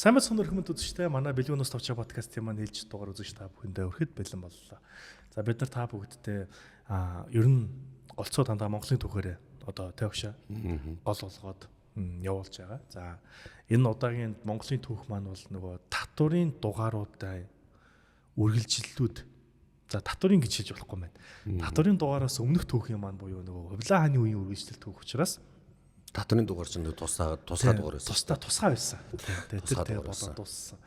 Сайн мэцэн өрхмөнд үзэгчтэй манай Бэлгүүнээс товчоо подкастын маань ээлж дугаар үзэгч та бүхэндээ өрхөд бэлэн боллоо. За бид нар та бүгдтэй ер нь голцоо дандаа Монголын түүхээр одоо тавьшаа гол болгоод явуулж байгаа. За энэ удаагийн Монголын түүх маань бол нөгөө татварын дугааруудаа үргэлжиллүүд. За татварын гэж хэлж болохгүй байна. Татварын дугаараас өмнөх түүхийн маань буюу нөгөө Хувлаа хааны үеийн үргэлжлэл түүх учраас татварын дугаар чинь тусгай дугаар байсан. Тусгай байсан. Тэр болоод дууссан.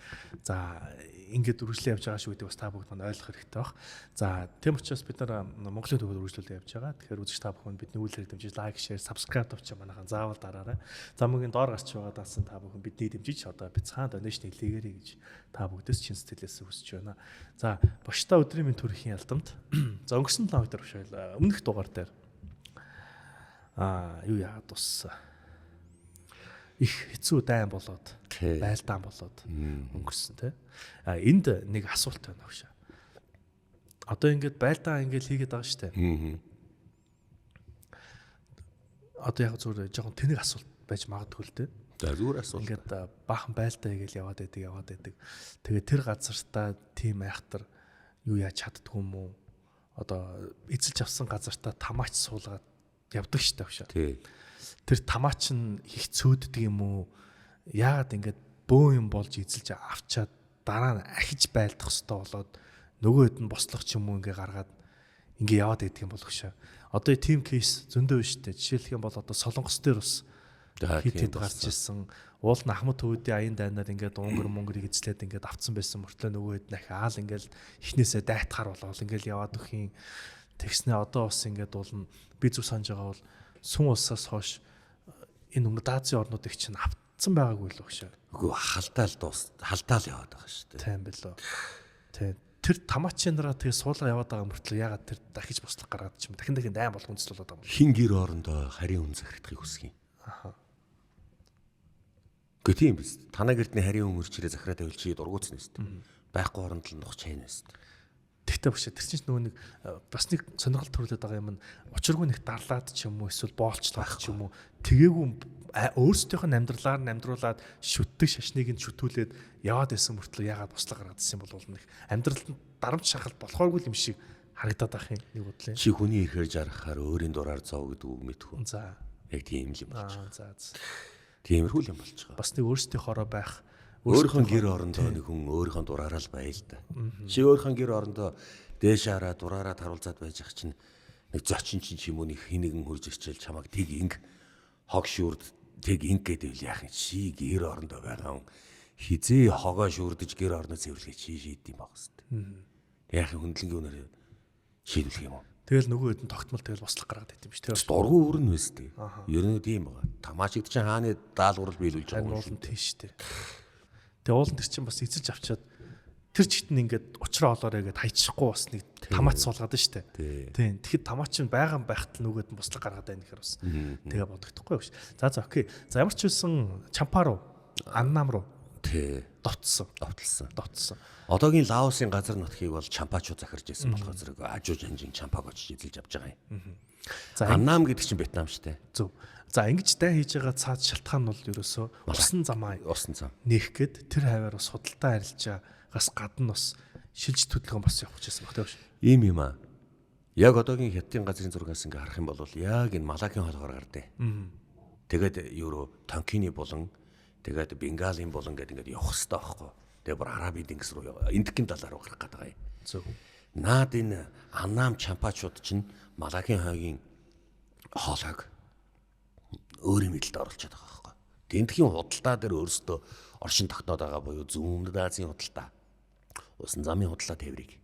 За ингээд үргэлжлэн явж байгаа шүү гэдэг бас та бүгд маань ойлгох хэрэгтэй баг. За тийм учраас бид нар Монголын төвөд үргэлжлүүлэн явж байгаа. Тэгэхээр үзэгч та бүхэн бидний үйл хэрэг дэмжиж лайк, шеэр, сабскрайб тавьчих манайхан заавал дараарай. За мөгийн доор гарч байгаа даасан та бүхэн бидний дэмжиж одоо бяцхан донешн хэлээгээрэй гэж та бүгдээс чин сэтгэлээс хүсэж байна. За боштой өдрийн минь төрхийн ялдамт. За өнгөрсөн 7 өдөр биш байл. Өмнөх дугаар дээр юу яагаад туссан. Их хэцүү дайн болоод байлдаан болоод өнгөрсөн тий. Энд нэг асуулт байна агш. Одоо ингээд байлдаан ингээд хийгээд байгаа штэ. Одоо яг зүгээр жоохон тэнэг асуулт байж магадгүй л дээ. За зүгээр асуулт. Ингээд баахан байлдаа хийгээл яваад байдаг. Тэгээ тэр газартаа тийм айхтар юу яаж чаддгүй юм уу? Одоо эзэлж авсан газартаа тамаач суулгаад явдаг штэ агш. Тий. Тэр тамаач нь их цөөддөг юм уу? Яагаад ингэж бөө юм болж эзэлж авчаад дараа нь ахиж байлдах хэвээр болоод нөгөөд нь бослох ч юм уу ингээ гаргаад ингээ яваад идэх юм болох шээ. Одоо тийм кейс зөндөө биш үү? Жишээлх юм бол одоо Солонгос дээр бас хит гарч ирсэн. Уул нь Ахмад төвөдийн аян дайнаар ингээд Монгорыг эзлээд ингээд авцсан байсан мөртлөө нөгөөд нь ахаал ингээд ихнээсээ дайтахаар болоод ингээд яваад өгөх юм. Тэгснэ одоо бас ингээд уулна би зүг санаж байгаа бол сун улсаас хойш энэ өмнөд Азийн орнуудыг чинь автсан байгаагүй л багшаа. Үгүй халдаал яваад байгаа шүү дээ. Тийм билүү. Тийм. Тэр тамаачинараа тэгээ суулга яваад байгаа мөртлөө ягаад тэр дахиж бослох гаргаад ч юм дахин дайм болгон зүйл болоод байгаа юм. Хин гэр орондоо харийн үн захирахыг хүсгий. Аха. Гэхдээ тийм биз. Танаа гэрдний харийн үн өрчрээ захираа тавил чи дургуутсан нэст. Байхгүй оронд л нох чайн нэст. Тэгтээ багш тэр чинь нөгөө нэг бас нэг сонирхол төрүүлээд байгаа юм нь учиргүй нэг дарлаад ч юм уу эсвэл боолчлаад ч юм уу тэгээгүй өөрсдийнх нь амьдралаар шүтдэг шашныг нь шүтүүлээд яваад байсан мөртлөө яагаад бослог гаргаадсэн юм бол нэг амьдралд дарамт шахалт болохооргүй юм шиг харагдаад байх юм нэг бодлоо. Чи хүний ихээр жаргахаар өөрийн дураар зов гэдэг үг мэдхүү. За яг тийм юм болж За. байгаа. Тиймэрхүү юм болж байгаа. Бас нэг өөрсдийнхоороо байх. Өөрийнхөө гэр орондоо нэг хүн өөрийнхөө дураараа л бая л да. Чи өөрийнхөө гэр орондоо дээш хараа дураараа таруулзаад байж ах чинь нэг зочин чинь ч юм уу нэг хинэгэн хурж ичээл чамаг тийг инг хог шүрд тийг инг гэдэг яах юм чи гэр орондоо байгаа хүн хизээ хогоо шүрдэж гэр орноо цэвэрлэгээ чи шийд юм баг хэвээр. Яах юм хөндлөнгийн үнээр шийдвэх юм уу? Тэгэл нөгөө хэд нь тогтмол тэгэл бослог гаргаад байт юм биш тэгээ. Дургу өрн нэстэй. Ер нь тийм байгаа. Тамаачид чинь хааны даалгавар биелүүлж байгаа юм тийм шүү дээ. Тэгээ уулын тэр чинь бас эзэлж авчаад тэр чигт нь ингээд учраа олоорой гэд хайчихгүй бас нэг тамаач суулгаад нь штэ. Тийм. Тэгэхэд тамаач нь байгаан байхад л нөгөөд нь буслаг гаргаад байна гэхээр бас тэгээ бодогдохгүй биш. За окей. За ямар ч үсэн Чампаа руу, Аннам руу довтсон. Одоогийн Лаосын газар нутгийг бол Чампаачууд захирж байсан болохоор зэрэг ажуу жанжин Чампааг очиж эзэлж авч байгаа юм. За Аннам гэдэг чинь Вьетнам штэ. Зөв. За ингэж дай хийж байгаа цаад шалтгаан нь бол ерөөсөө усан зам нээх гээд тэр хаваар бас худалдаа арилжаагаас гадна бас шилж төдөлгөөн бас явах гэсэн баг тийм. Ийм юм аа. Яг одоогийн Хятадын газрын зургаас ингээ харах юм бол яг энэ Малакийн хоолгоор гардыг. Тэгээд евро Тонкины болон тэгээд Бенгалийн болон гэдэг ингээд явах хэрэгтэй байхгүй. Тэгээд бүр Арабын тэнгис рүү Индикийн далаар гарах гэдэг байгаа юм. Зөв. Наад энэ Аннам Чампаачууд чинь Малакийн хойгийн хоолойг өөрийн мэдлэлд оруулчихад байгаа байхгүй. Тэнтхийн худалдаа дээр өөрсдөө оршин тогтноод байгаа буюу Зүүн Азийн худалдаа. Усан замын худалдаа тээврийг.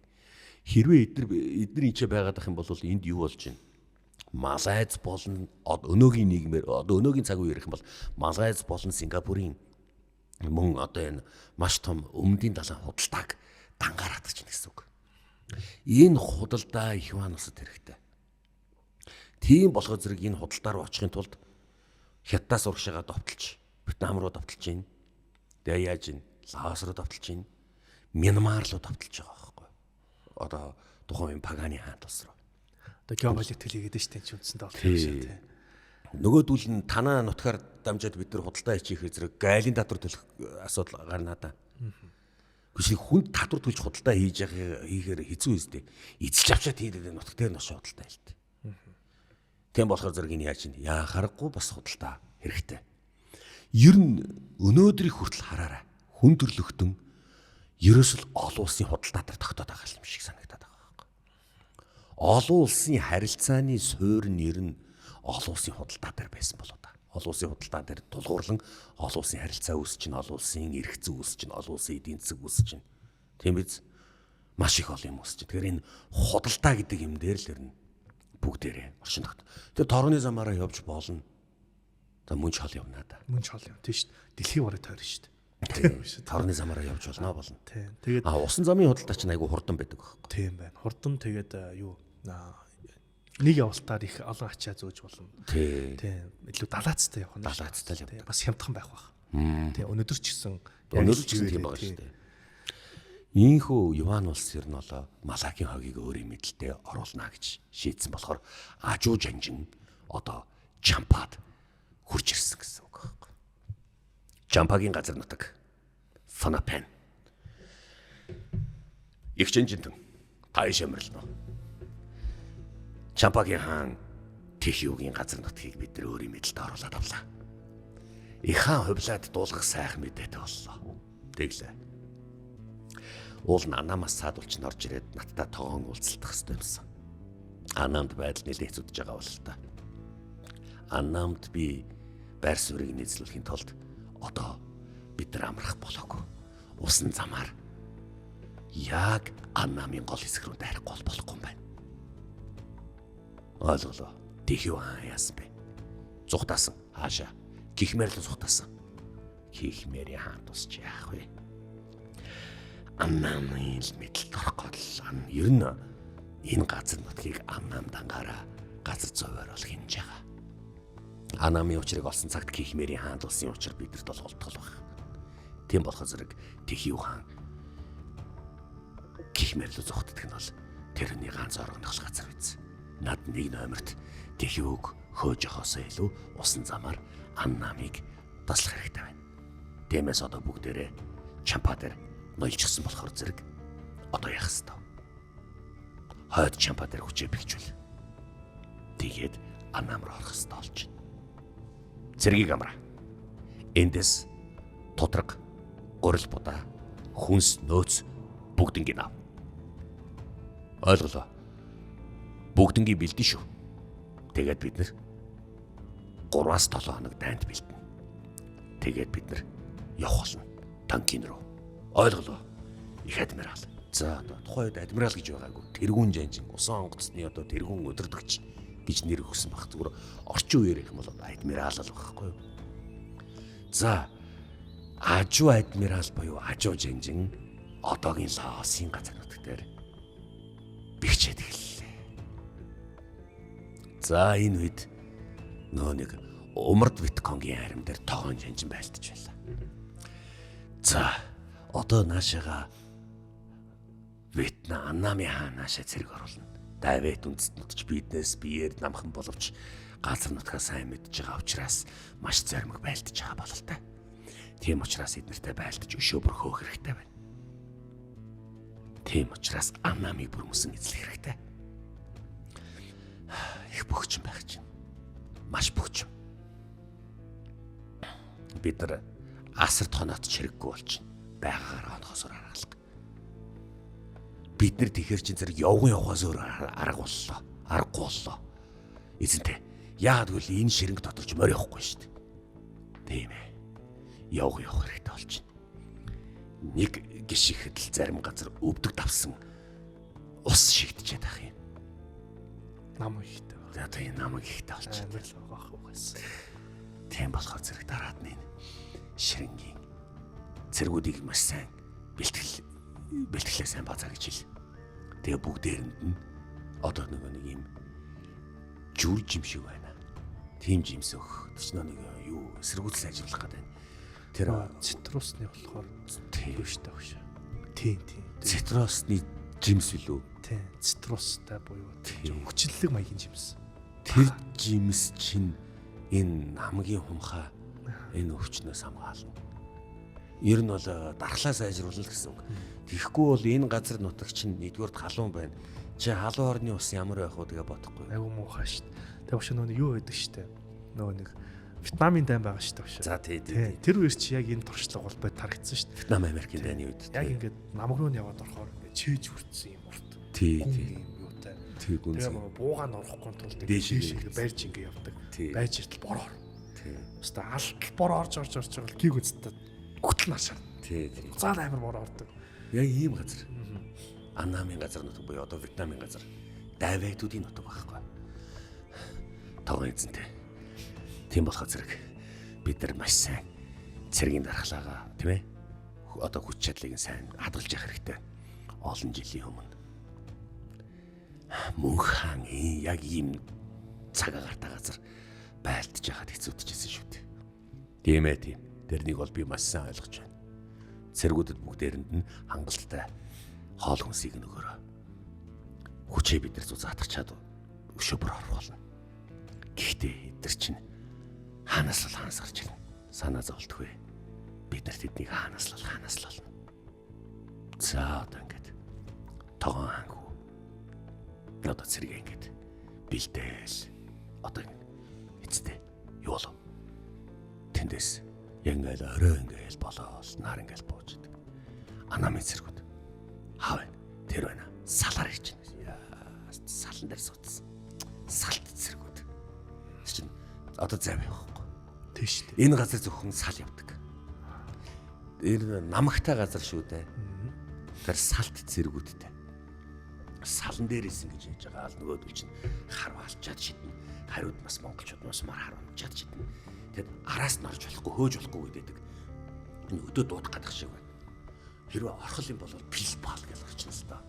Хэрвээ эдгээр ийчээ байгаад ах юм бол энд юу болж байна? Малайз болон өнөөгийн нийгмээр өнөөгийн цаг үе ярих юм бол Малайз болон Сингапурын мөн одоо энэ маш том өмнөдийн далайн худалдааг дангаараад гэж байна гэсэн үг. Энэ худалдаа их маань усад хэрэгтэй. Тийм болохоор зэрэг энэ худалдаа руу очихын тулд Хятадаас урагшаага довтолж, Вьетнам руу довтолж байна. Тэгээ яаж ин Лаос руу довтолж байна. Мянмар руу довтолж байгаа байхгүй. Одоо тухайн Паганы хаан тус руу. Одоо геополитик хийгээд штэ чи үндсэндээ болчихсон тийм. Нөгөөдүүл нь танаа нутгаар дамжаад бид нар худалдаа хийхээр зэрэг гайлын татвар төлөх асуудал гарна даа. Биш хүнд татвар төлж худалдаа хийхээр хэцүү үстэй. Эзэлж авчаад хийдэг нутг дээр нь худалдаа хэлтэй. Тийм болохоор зэрэг энэ яаж чинь яхахгүй бас худалдаа хэрэгтэй. Ер нь өнөөдрийг хүртэл хараарай. Хүн төрлөختөн ерөөсөл олон улсын худалдаа дээр тогтоод байгаа юм шиг санагдаад байгаа байхгүй. Олон улсын харилцааны суурь нэр нь олон улсын худалдаа дээр байсан болоо да. Олон улсын худалдаа дээр тулгуурлан олон улсын харилцаа үүсчин, олон улсын эрх зүй үүсчин, олон улсын эдийн засаг үүсчин. Тийм биз? Маш их олон юм үүсчин. Тэгэхээр энэ худалдаа гэдэг юм дээр л ирнэ. Бүгдээрээ оршин тогт. Тэгээ торгоны замаараа явж болно. За мөн ч хол явна да. Мөн ч хол юм тийм шүү дээ. Дэлхийн барыг тойрно шүү дээ. Торгоны замаараа явж болно. Тийм. Тэгээд усан замын худалдаа чинь айгүй хурдан байдаг байхгүй. Тийм байна. Хурдан тэгээд юу нэг явалтаар их олон ачаа зөөж болно. Тийм. Илүү далаацтай явах нь. Далаацтай л явах. Бас хямдхан байх байх. Тийм. Өнөөдөр ч гэсэн тийм байгаа шүү дээ. Ийхүү Юан улс ер нь болоо Малагийн хогийг өөрийн мэдлэлтэй оруулна гэж шийдсэн болохоор ажуу жанжин одоо Чампад хурж ирсэн гэсэн үг байхгүй. Чампагийн газар нутаг Фанапен. Их жанжинтэн тааш амирлно. Чампагийн хаан Тэхиугийн газар нутгийг бид нар өөрийн мэдлэлд оруулаад авлаа. Их хаан хувлаад дуулгах сайхан мэдээтэй боллоо. Тэглээ. Уул нь Анамаас саадулч орж ирээд надтай тоогоон уулзалтах хэрэгтэй юмсан. Анамд байдал нэлээд хэцүүдж байгаа бол л та. Анамд би байр суурийг нийцлүүлэхийн тулд одоо бид нар амрах болоогүй. Усан замаар яг Анамын гол хэсэг рүү дайрахгүй болохгүй юм байна. Ойлголоо. Тэхиу хаан яасан бэ? Зүхтаасан. Хаашаа? Гихмэрлэн зүхтаасан. Гихмэри хаан тусч яах вэ? Анамын мэдлэлд орох гол ер нь энэ газар нутгийг Анам дангаараа газар зовоор бол хинж байгаа. Анамын учрыг олсон цагт Гихмэри хаан улсын учир бидэрт бол холтгол баг. Тийм болохоор зэрэг Тэхиу хаан Гихмэрлүү зүхтдаг нь бол тэрний ганц орогдох газар биз. Над нэг номерт Тэхиуг хөөж явахаас илүү усан замаар Анамыг таслах хэрэгтэй байна. Тиймээс одоо бүгдээрээ Чампа дээр ноёлчихсан болохоор зэрэг одоо яах ёстой. Хойд Чампа дээр хүчээ бэлжүүл. Тэгээд Анам руу орох ёстой болж байна. Зэргийг амраа. Эндээс тудраг, гурил будаа, хүнс, нөөц бүгднийг ав. Ойлголоо. Бүгднийг бэлдэн шүү. Тэгээд бид нар 3-7 хоног дайнд бэлдэнэ. Тэгээд бид нар явах болно. Танкин руу. Ойлголоо. Их адмирал. За одоо тухайд адмирал гэж байгаагүй. Тэргүүн жанжин, усан онгоцны одоо тэргүүн өдөрдөгч гэж нэр өгсөн баг. Зүгээр орчин үеэр их юм бол адмирал л багхгүй юу. За ажуу адмирал буюу ажуу жанжин одоогийн Лаосын газар нутаг дээр бихчээд эхэллээ. За энэ үед нөө нэг умард битконгийн харим дээр тоогон жанжин байлдаж байлаа. За одоо наашаага Вьетнам Анамын хаан наашаа зэрэг оруулна. Давэт үндэст нутч биднээс биеэр намхан боловч газар нутгаа сайн мэдж байгаа учраас маш зоримог байлдаж байгаа бололтой. Тийм учраас эднэртэй байлдаж өшөө бүр хөөх хэрэгтэй байна. Тийм учраас Анамыг бүр мөсөн эзлэх хэрэгтэй. Их бөхчин байх чинь. Маш бөхчин. Бид нар асар тоноот чирэггүй болчихно. Байгаагаар онохоос аргалах. Бид нар тэгэхэр чин зэрэг явахаас өөр арга боллоо. Аргагүй боллоо. Эзэнтэй. Яагаад гэвэл энэ ширэнг доторч мориохгүй шүү дээ. Тийм ээ. Явах хэрэгтэй болчихно. Нэг гişихэд л зарим газар өвдөг давсан ус шигдчихэд ах юм. Нам ихтэй. За тийм намайг ихтэй болчихно. Тийм болохоор зэрэг дараад нь ширэнгийн цэргүүдийг маш сайн бэлтгэлээ сайн базаа гэж хэл. Тэгээ бүгдээрэнд нь одоо нэг юм жүр жим шиг байна. Тийм жимс өгөх. Тэр нэг юу эсэргүүцэл ажиллах гэдэг. Тэр цитрусны болохоор тийм шүү дээ багш. Тийм. Цитрусны жимс билүү? Тийм. Цитрустай буюу хүчлэлэг маягийн жимс. Тэр жимс чинь энэ намгийн хумхаа энэ өвчнөөс хамгаална. Ер нь бол дархлаа сайжруулна гэсэн үг. Тэгэхгүй бол энэ газар нутаг чинь нэгдүгээрт халуун байна. Чи халуун орны ус ямар байх вэ тэгээ бодохгүй. Айгу муухай шүү дээ. Тэгээ бошоо нөгөө юу байдаг шүү дээ. Нөгөө нэг Вьетнамын дайм байгаа шүү дээ бошоо. За тий. Тэр үеэр чи яг энэ туршлага холбой тарагдсан шүү дээ. Вьетнам Америкийн дайны үед. Яг ингээд намаг руу яваад орохоор ингээд чээж хүртсэн юм урт. Тий. Юутай. Тий гүн. Тэгээ нөгөө буугаан орохгүй тулд дээш ингээд барьж ингээд явдаг. Тий. Байж иртэл бороор. Тий. Өстө алт бор орж байгаа гиг үсттэй гүтэл нашаар. Тий. Заал амар бор ордог. Яг ийм газар. Аннамын газар нутаг буюу одоо Вьетнамын газар. Дайвэгдүүдийн нутаг байхгүй. Тогоо эзэнтэй. Тийм болохоор зэрэг бид нар маш сайн цэргийн дархлаагаа тийм ээ одоо хүч чадлыг сайн хадгалж явах хэрэгтэй. Олон жилийн өмнө мөнх хаан яг ийм цаг агаартай газар байлдж яхад хэцүүдчихсэн шүү дээ. Тийм ээ тийм. Тэрнийг бол би маш сайн ойлгож байна. Цэргүүдэд бүгдээрэнд нь хангалттай хоол хүнсийг нөгөөрөө хүчээ бид нар зузаатах чад өшөөр орох болно. Гэхдээ эдгэр чинь хаанаас л хаанаас гарч ирнэ. Санаа зовлтгүй. Бид нар тэднийг хаанаас л болно. За одоо ингээд тогоон хангу. Одоо цэрэг ингээд бэлдээл. Одоо эцтэй юу болов? Тэндээс яг ингээд орой ингээд болоод нар ингээд бууж идэг. Анамын цэргүүд хаа вэ? Тэр байна. Салаар ирж байна. Салан дээр суудсан. Салт цэргүүд. Чинь одоо зав явахгүй. Тийш үү. Энэ газар зөвхөн сал явдаг. Энэ намагтай газар шүү дээ. Тэр салт цэргүүдтэй. Салан дээрээс ингэж яж байгаа л нөгөөдөл чинь харвалчаад шиднэ. Хариуд бас монголчууд бас мар харамчаад шиднэ. Тэгэд араас нь орж болохгүй, хөөж болохгүй гэдэг. Энэ өдөө дуудах гадах шиг байна. Хэрвээ орхол юм бол пилпал гэж орчихно л доо.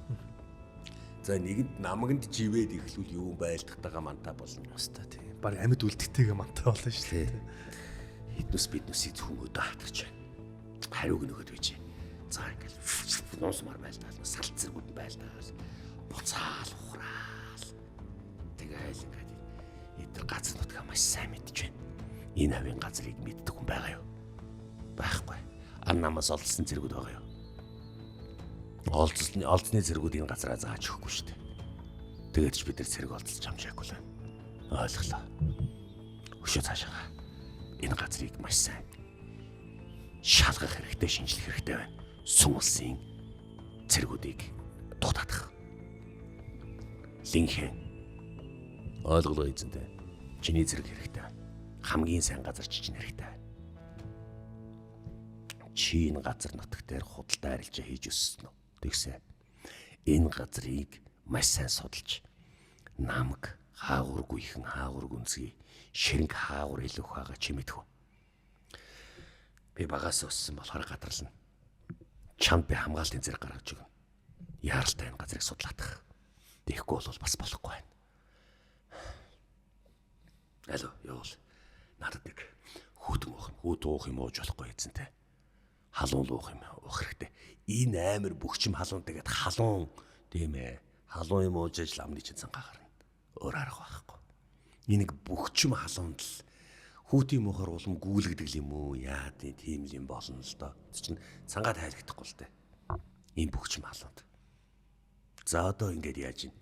За нэгэнд намагнд живээд ихлүүл юу байлдахдагаа мантай болно. Хаста тийм. Баг амьд үлддэгтэйгээ мантай болно шүү дээ. Эднүс биднүсийг зөвхөн өдөө хатгаж байна. Хариуг нөгөөд бийж. За ингээл нуусмар байлдаал, салт зэргүүд нь байлдаал. Буцаал ухраал. Тэгээл ингээд эдгээр газар нутгаа маш сайн мэдж байна. Энэ хавийн газрыг мэддэг хүн байгаа юу? Байхгүй. Аннамаас олдсон зэргүүд байгаа юу? Олдсны зэргүүд энэ газараа зааж өгөхгүй шүү дээ. Тэгээд ч бид нар зэрэг олдсож хамжаагүй л байна. Ойлголоо. Өшөө цаашаа. Энэ газрыг маш сайн шалгах хэрэгтэй, шинжлэх хэрэгтэй байна. Сүм улсын цэргүүдийг дутаадах. Линхэ. Ойлголоо эзэнтэй. Чиний зэрэг хэрэгтэй байна. Хамгийн сайн газар чинь хэрэгтэй байна. Чи энэ газар нутаг дээр худалдаа арилжаа хийж өссөн үү? Тэгсэ. Энэ газрыг маш сайн судалж намг хаагургүй ихэн хаагург үнсгий ширэнг хаагур илүү хаага чи мэдхүү. Би багаас өссөн болохоор гадарлана. Чамд би хамгаалтын зэрэг гаргаж өгнө. Яаралтай энэ газрыг судлаадах. Тэгэхгүй бол бас болохгүй байна. Алло, явуул. Надад нэг хүүт уух юм ууж болохгүй эзэнтэй. Халуун уух юм уух хэрэгтэй. Энэ амар бөхчим халуун тэгээд халуун тийм ээ. Халуун юм ууж ажил амны чинь цангаа гарна. Өөр арга байхгүй. Энийг бөхчим халуунд л хүүтийн мохор улам гүйлгдэг юм уу? Яа тийм юм болно л доо. Чинь цангаа тайлагдахгүй л дээ. Ийм бөхчим халуунд. За одоо ингэж яаж ийн?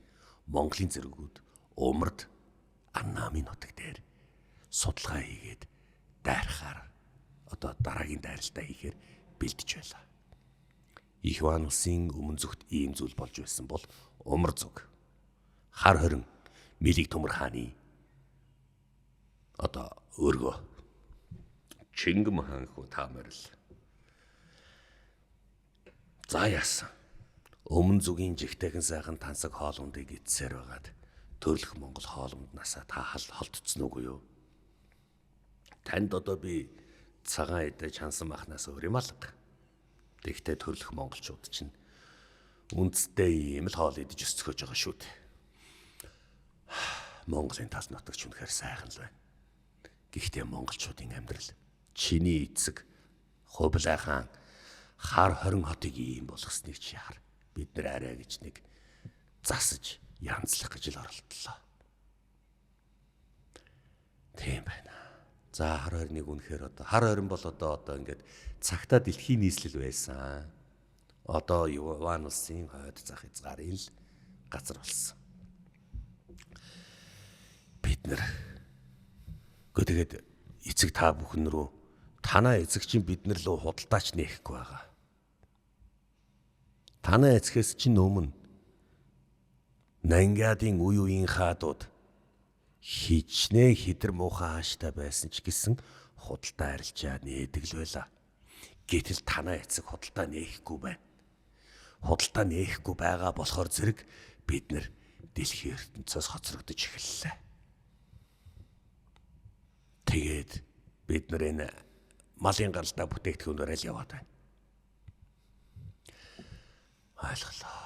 Монголын зэргүүд умард Аннамын нутаг дээр судалгаа хийгээд дайрахаар одоо дараагийн дайралтаа хийхээр бэлдэж байлаа. Их Ван улсын өмнө зүгт ийм зүйл болж байсан бол умар зүг хар хорин Мэлик Төмөр хааны одоо өөргөө Чингэм хаан хүү таамарл. За яасан. Өмнө зүгийн жигтэйхэн сайхан тансаг хоолундыг эдсээр байгаад төрөлх Монгол хоолунд насаа та холдцсон уу юу? Танд одоо би цагаан идэж хансан махнаас өөр юм алга. Тэгтээ төрөлх монголчууд чинь үндэстэй ийм л хоол идэж өсцөхөж байгаа шүү дээ. Монголын тал нутагч үнэхээр сайхан л байна. Гэхдээ монголчуудын амьдрал чиний эцэг Хувлай хаан хар 20 хотыг ийм болгосныг чи хар. Бид нар арай гэж нэг засаж янзлах гэж л оролдлоо. Тийм байна. За хар ойрныг үнэхээр одоо хар ойрон бол одоо ингээд цагтаа дэлхийн нийслэл байсан. Одоо Юан улсын хойд зах хязгаарын л газар болсон. Бид нэр тэгээд эцэг та бүхэн рүү танаа эцэг чинь биднэр лөө худалдаач нээхгүй байгаа. Танаа эцгээс чинь өмнө Нангиадын үе үеийн хаадууд хичнээн хидэр муухай хааштай байсан ч гэсэн худалдаа арилжаа нээдэг л байла. Гэтэл танаа эцэг худалдаа нээхгүй байна. Худалдаа нээхгүй байгаа болохоор зэрэг бид нэр дэлхийн ертөнцөөс хоцрогдож эхэллээ. Тэгээд бид нар энэ малын гаралтай бүтээгдэхүүнээр л яваад байна. Ойлголоо.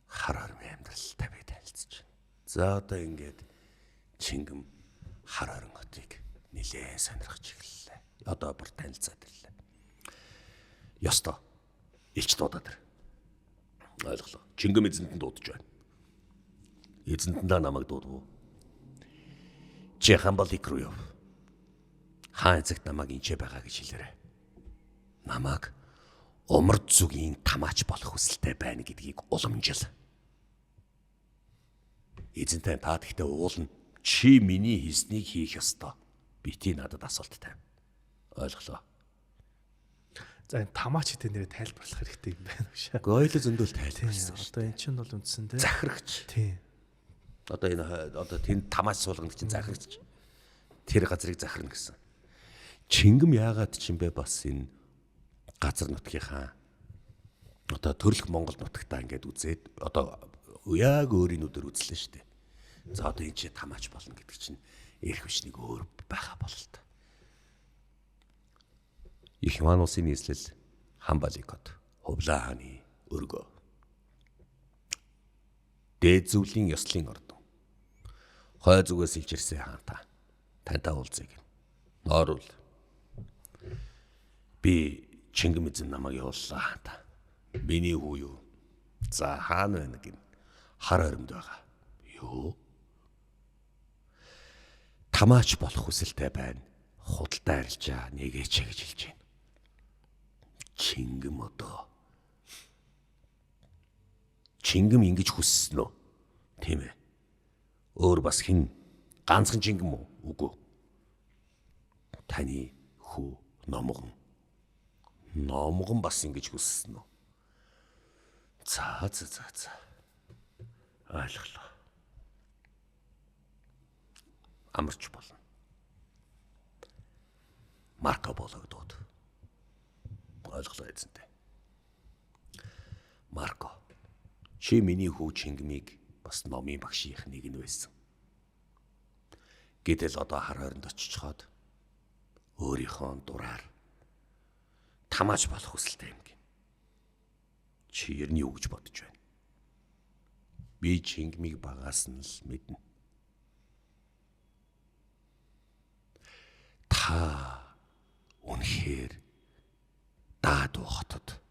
Хар ойрны амьдралтай би танилцж байна. За одоо ингээд Чингэм хар ойрон хотыг нэлээд сонирхож эхэллээ. Одоо бүр танилцаад ирлээ. Ёстой. Илч дуудаад ир. Ойлголоо. Чингэм эзэнтэн дуудаж байна. Эзэнтэндээ намайг дуудав. Чи Хамбалик руу яв. Хаан эцэгт намайг инчээ байгаа гэж хэлээрэй. Намайг умард зүгийн тамаач болох хүсэлтэй байна гэдгийг уламжил. Эзэнтэй та тэгтээ уулна. Чи миний хийснийг хийх ёстой. Бити надад асуулт тавь. Ойлголоо. За энэ тамаач гэдэг нэрээ тайлбарлах хэрэгтэй юм байна уу шээ. Гойло зөндөл тайлбарласан. Одоо эн чинь бол үндсэндээ захирагч. Тийм. Одоо энэ одоо тэнд тамаач суулганд чинь захирагч. Тэр газрыг захирна гэсэн. Чингэм яагаад ч юм бэ бас энэ газар нутгийнхаа одоо төрөлх Монгол нутагтаа ингээд үзээд одоо яг өөрийн нүдээр үзлээ шүү дээ. За одоо энэ чи тамаач болно гэдэг чинь эрх хүчнийг өөр байгаа бололтой. Их Юан улсын нийслэл Хамбаликот Хувлаа хааны өргөө. Дээд зөвлийн ёслолын ордон. Хой зүгээс илж ирсэн хаантаа. Тантай уулзъя гэн. Нооруул. Би Чингэм эзэн намайг явууллаа хаантаа. Миний хүү юу? За хаана байна гин. Хар ойромд байгаа. Юу? Тамаач болох хүсэлтэй байна. Худалдаа арилжаа нэгээч гэж хэлж байна. Чингэм одоо. Чингэм ингэж хүссэн үү? Тийм ээ. Өөр бас хэн? Ганцхан Чингэм үү? Үгүй. Таны хүү Номгон. Номгон бас ингэж хүссэн үү? За. Ойлголоо. Амарч болно. Марко Пологдод. Ойлголоо эзэнтэй. Марко. Чи миний хүү Чингэмийг бас номын багшийнх нэг нь байсан. Гэтэл одоо хар ойронд очичхоод өөрийнхөө дураар тамаач болох хүсэлтэй юм гин. Чи ер нь юу гэж бодож байна? Би Чингэмийг багаас нь л мэднэ. Та үнэхээр Даадуу хотод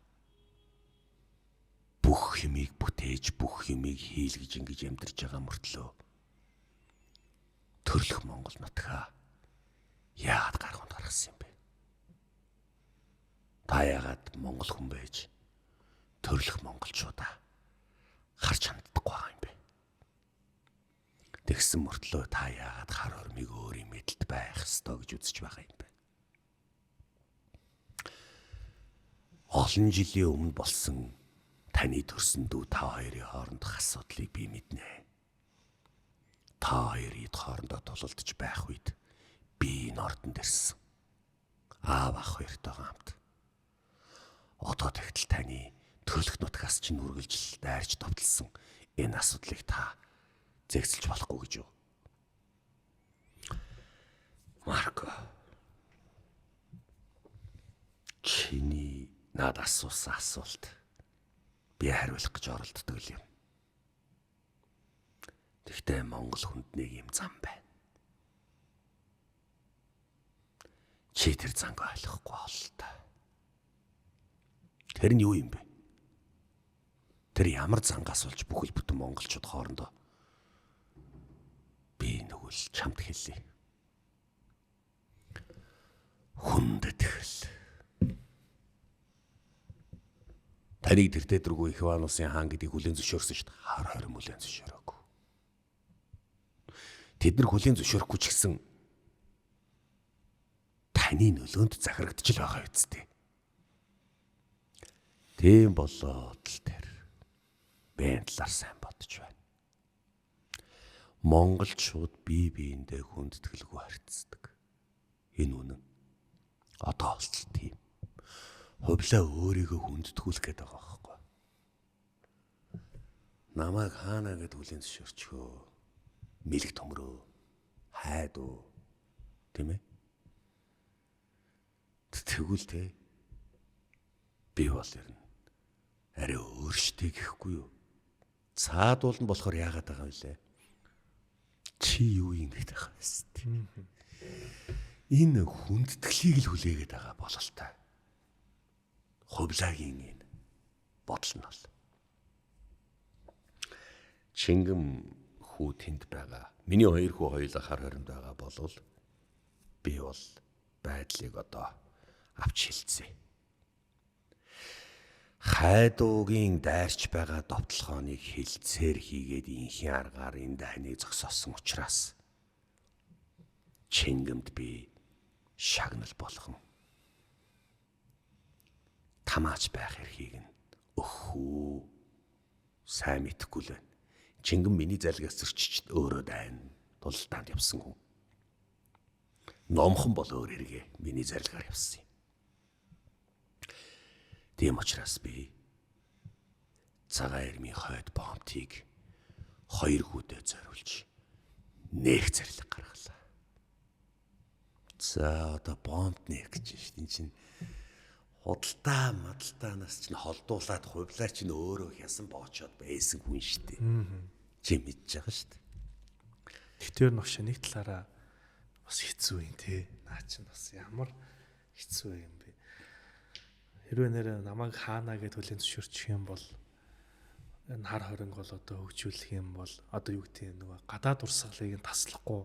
бүх юмыг бүтээж, бүх юмыг хийлгэж ингэж амьдарч байгаа мөртлөө төрөлх Монгол нутгаа яагаад гаргунд гаргасан юм бэ? Та яагаад монгол хүн байж төрөлх монголчуудаа харж ханддаггүй байгаа юм бэ? Тэгсэн мөртлөө та яагаад хар ормыг өөрийн мэдлэлд байх ёстой гэж үзэж байгаа юм бэ? Олон жилийн өмнө болсон таны төрсөн дүү та хоёрын хоорондох асуудлыг би мэднэ. Та хоёрын хоорондоо тулалдаж байх үед би энэ ордонд ирсэн. Аав ах хоёртойгоо хамт. Одоо тэгтэл таны төрөлх нутгаас чинь үргэлж дайрч товтлсон энэ асуудлыг та зэгцэлж болохгүй гэж юу? Марко. Чиний над асуусан асуулт би хариулах гэж оролддог юм. Тэгтээ Монгол хүнд нэг юм зам байна. Чи тэр занг ойлгохгүй бололтой. Тэр нь юу юм бэ? Тэр ямар зангаас болж бүхэл бүтэн монголчууд хоорондоо би нүгэл чамд хэллээ. хүндэтгэл. Таныг тэр дэдргүй Ихванусын хаан гэдгийг хүлээн зөвшөөрсөн шүү дээ. Хар хорим хүлээн зөвшөөрөөгүй. Тэд нар хүлээн зөвшөөрөхгүй ч гэсэн таны нөлөөнд захирагдж л байгаа үсттэй. Тийм болоод л тэр бэнтлэр сайн бодож байна. Монголчууд бие биендээ хүндэтгэлгүй харьцдаг. Энэ үнэн. Одоо бол тийм. Хувлаа өөрийгөө хүндэтгүүлэх гээд байгаа байхгүй. Намайг хаана гэд хүлээн зөвшөөрчхөө. Мэлэг төмрөө. Хайд уу. Тийм ээ? Тэгвэл те. Би бол ярина. Арай өөрштэй гэхгүй юу? Цаадуулна болохоор яагаад байгаа вэ? Чи юу юм гэдэг байгаа юм. Энэ хүндэтгэлийг л хүлээгээд байгаа бололтой. Хувлагийн энэ бодол нь бол. Чингэм хүү тэнд байгаа. Миний хоёр хүү хоёулаа хар хоримд байгаа болвол би бол байдлыг одоо авч хэлцээ. Хайдуугийн дайрч байгаа довтлохооныг хилцээр хийгээд инхийн аргаар энэ дайныг зогсоосон учраас чингэмд би шагнал болгон тамаач байх эрхийг нь өхөө сайн мэдэхгүй л байна. Чингэн миний залгаас зөрчиж өөрөө дайна тултаанд явсан хүн. Номхон бол өөр хэрэгэ миний зарилгаар явсан юм. Тийм учраас би цагаан эрмийн хойд бомтыг 2 хүүдэд зориулж нэг зэрлэг гаргалаа. За одоо бомт нэг гэж шүү дээ. Энэ чинь худалдаа мадалтаанаас чинь холдуулаад хувлаар чинь өөрөө хясан боочоод байсан хүн шүү дээ. Чи мэдж байгаа шүү дээ. Тэгтэр новш нэг талаараа бас хэцүү юм те. Наа чинь бас ямар хэцүү юм бэ. Хэрвээ нэр намайг хаана гэд хүлээн зөвшөөрчих юм бол энэ хар хоринг бол одоо хөгжүүлэх юм бол одоо юу гэдэг юм нөгөө гадаад урсгалыг нь таслахгүй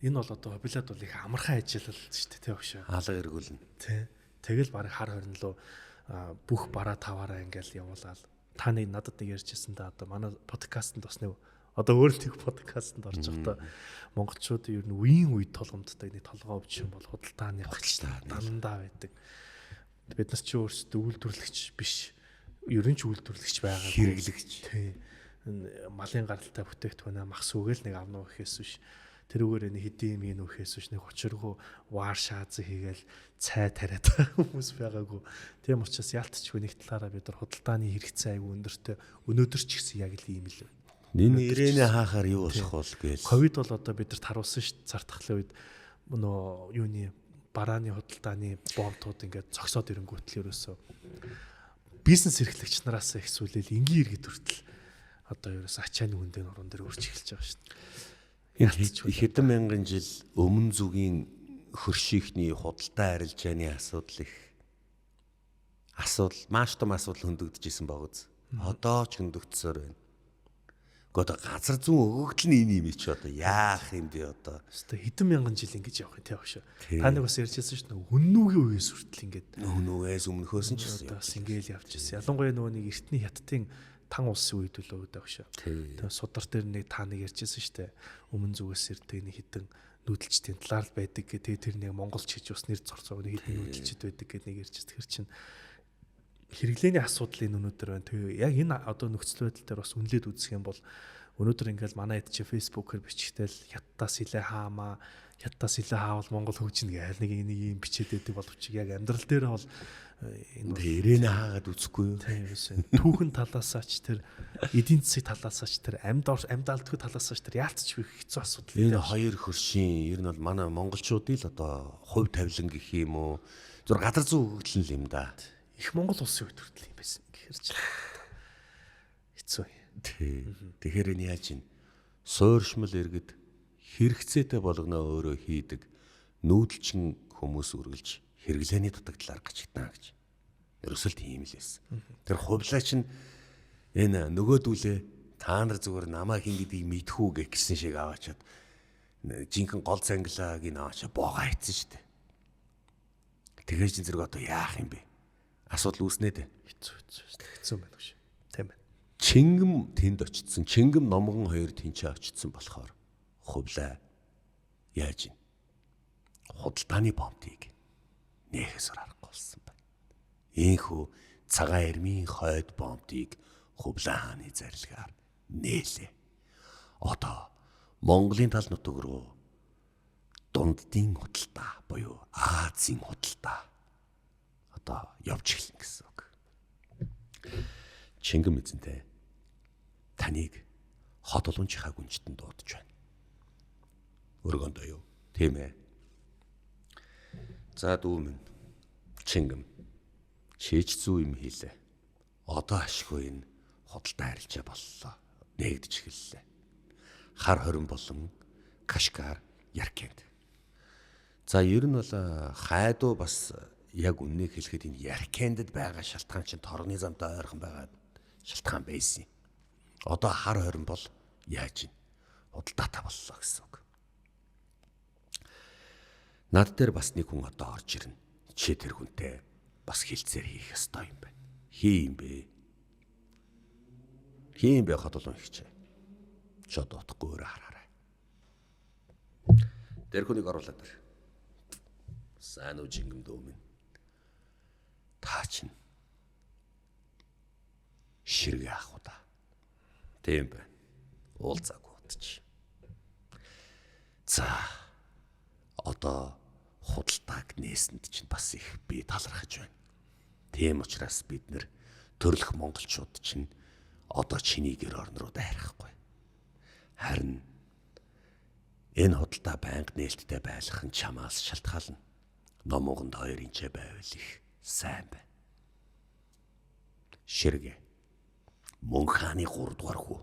энэ бол одоо хобилад бол их амархан ажиллал шүү дээ те багш. Хаалга эргүүлнэ. Тэ. Тэгэл баг хар хорин руу бүх бараа таваараа ингээл явуулаад та нэг надад нэг ярьжсэн да одоо манай подкастэнд бас нэг одоо өөр нэг подкастэнд орж байхдаа монголчууд ер нь үеийн үед толгомддог нэг толгоо өвч юм бол худалдааны дандаа байдаг. Бид нар ч өөрсдөө үйлдвэрлэгч биш. Ерөн ч үйлдвэрлэгч байгаа. Хэрэглэгч. Тий. Малын гаралтай бүтээгдэхүүнээ махс үгээл нэг авна гэхээс биш. Тэрүүгээр нэг хэдийн юм нөхөөс биш нэг учиргүй ваар шааз хийгээл цай тариад хүмүүс байгаагүй. Тийм учраас яалтчгүй нэг талаараа бид нар худалдааны хэрэгцээ аяг өндөртэй өнөөдөр ч гэсэн яг л ийм л. Нин ирээний хаахаар юу болох бол гээл. Ковид бол одоо бид нар харуулсан шүү дээ. Цар тахлын үед нөө юуны барааны худалдааны бомтууд ингээд зогсоод ирэнгүүтэл ерөөсөө бизнес эрхлэгч нараас ихсүүлэл энгийн иргэд хүртэл одоо ерөөсөө ачааны хүндэн орон дээр өрч эхэлж байгаа шүү дээ. Хэдэн мянган жил өмнө зүгийн хөршийнхний худалдаа арилжааны асуудал маш том асуудал хөндөгдөж исэн баг үз. Одоо ч хөндөгдсөөр байна. Гэхдээ газар зүүн өгөгдөл нь энэ юм чи одоо яах юм бэ одоо? Хэдэн мянган жил ингэж явах юм те багш. Та нэг бас ярьжсэн шүү дээ. Хүннүүгийн үеэс хүртэл ингээд хүннүүгээс өмнөхөөс нь ч гэсэн бас ингээл явчихсан. Ялангуяа нөгөө нэг эртний хятадын тан улсын үед л өөдөө багш. Тэгээ судар дээр нэг та нэг ярьжсэн шүү дээ. Өмнө зүгээс ирдэг нэг хідэн нүүдэлчдийн талаар л байдаг гэх. Тэгээ тэр нэг монголч гэж бас нэр зорцоо нэг хідэн нүүдэлчд байдаг гэд нэг ярьжсэн. Тэр чинь хэрэглээний асуудлын өнөөдөр байна. Тэгээ яг энэ одоо нөхцөл байдал дээр бас үнэлээд үзэх юм бол өнөөдөр ингээл манай хэд чи фэйсбүүкээр бичгтэл хятадаас илээ хаамаа, хятадаас илээ хаавал Монгол хөгжинэ гэх нэг юм бичээд байдаг боловч яг амьдрал дээр бол энэ ирээний хаагаад үзэхгүй юу? Тийм байсан. Түүхэн талаасаа ч тэр эдийн засгийн талаасаа ч тэр амьд алдгүй талаасаа ч тэр яалтч хэцүү асуудал. Энэ хоёр хөршийн ер нь бол манай монголчуудын л одоо хувь тавилан гэх юм уу? Зүр газар зүүн хөгжлөн юм да. Их Монгол улсын үед хүртэл юм байсан гэхэр ч хэцүү. Тэгэхээр энэ яаж юм? Суурьшмал иргэд хэрэгцээтэй болгоно өөрөө хийдэг нүүдэлчин хүмүүс үргэлж хэрэглээний дутагдлаар гачигдана гэж. Ерөөсөө тийм л байсан. Тэр хувлаа чинь энэ нөгөөдүүлээ та нар зүгээр намаа хин гэдгийг мэдхүү гэсэн шиг аваачаад жинхэнэ гол цангалагийг аваачаа боогоо хийсэн шүү дээ. Тэгэхээр чин зэрэг одоо яах юм бэ? Асуудал үүснэ дээ. Хэцүү байна гэж. Тийм байна. Чингэм тэнд очсон. Чингэм номгон хоёр тэнцээ очсон болохоор хувлаа яаж ийн? Худалдааны бомтыг нээхээс аргагүй болсон байна. Ийхүү цагаан эрмийн хойд бомтыг хувлаа хааны зарилгаар нээлээ. Одоо Монголын тал нутаг руу дунддын худалдаа буюу Азийн худалдаа одоо явж эхэлнэ гэсэн үг. Чингэм эзэнтэй таныг хот улуунчийнхаа гүнжтэн дуудаж байна. Өргөндөө юу? Тийм ээ. За дүү минь Чингэм чийч зүү юм хийлээ. Одоо ашгүй энэ худалдаа харилцаа боллоо. Нээгдэж эхэллээ. Хар хорин болон Кашгар, Яркент. За ер нь бол хайдуу бас яг үннийг хэлэхэд энэ Яркендэд байгаа шалтгаан чинь торгоны замтай ойрхон байгаа шалтгаан байсан юм. Одоо хар хорин бол яаж ийн? Худалдаатай боллоо гэсэн үг. Над дээр бас нэг хүн одоо орж ирнэ. Чи тэр хүнтэй бас хилцээр хийх ёстой юм байна. Хий юм бэ? Хий юм бэ хотолон ихчээ. Чод утахгүй өөрөө хараарай. Тэр хүнийг оруулаад ир. Сайн уу Чингэм дүү минь. Та чинь ширгээ ах уу да. Тийм байна. Уулзаагүй утчих. За одоо худалдааг нээсэнд чинь бас их би талархаж байна. Тийм учраас бид нэр төрөлх монголчууд чинь одоо чиний гэр орн руу дайрахгүй. Харин энэ худалдаа байнга нээлттэй байлгах нь чамаас шалтгаална. Номогонд хоёр инчээ байвал их сайн байна. Ширгээ. Мөн хааны 3 дугаар хүү.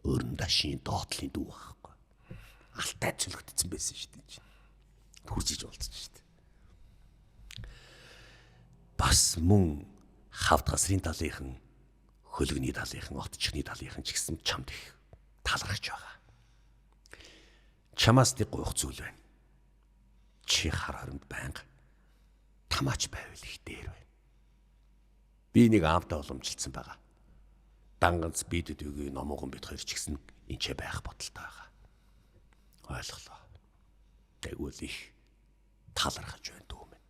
Өрн дашийн доотлын дүү байхгүй. Алтай цөлөгдсөн байсан шүү дээ. Хүрчиж болцсон шүү дээ. Бас мөн хавд гасрын талынхан, хөлгөний талынхан, отчны талынхан ч гэсэн чамд их талархаж байгаа. Чамаас нэг гуйх зүйл байна. Чи хар хоримд байнга тамаач байвал их дээр байна. Би нэг аавтай уламжилсан байгаа. Данганц бидэд үгүй номогон бит хоёр ч гэсэн энчээ байх бодолтой байгаа. Ойлголоо. Тэгвэл их талархаж байна дүү минь.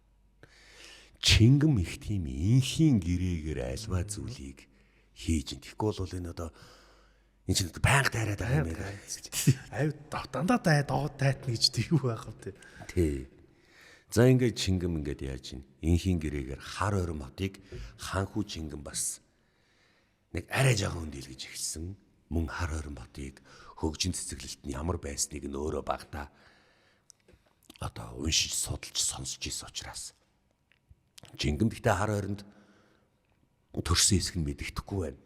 Чингэм их тийм инхийн гэрээгээр альва зүйлийг хийж ин. Тэгэхгүй бол энэ одоо энэ чинь байнга дайраад байгаа юм байна. Ав дандаа тайтна гэж тийм байх вэ? Тий. За ингээд Чингэм ингээд яаж ин инхийн гэрээгээр хар орим хотыг ханхүү Чингэм бас нэг арай жоохон хөндөлгөж эхэлсэн. Мөн хар орим хотыг хөгжин цэцэглэлт нь ямар байсныг нь өөрөө багтаа одоо уншиж судалж сонсч ийсэн учраас Чингэм гэхдээ хар оронд төрсөн хэсэг нь мэддэхгүй байна.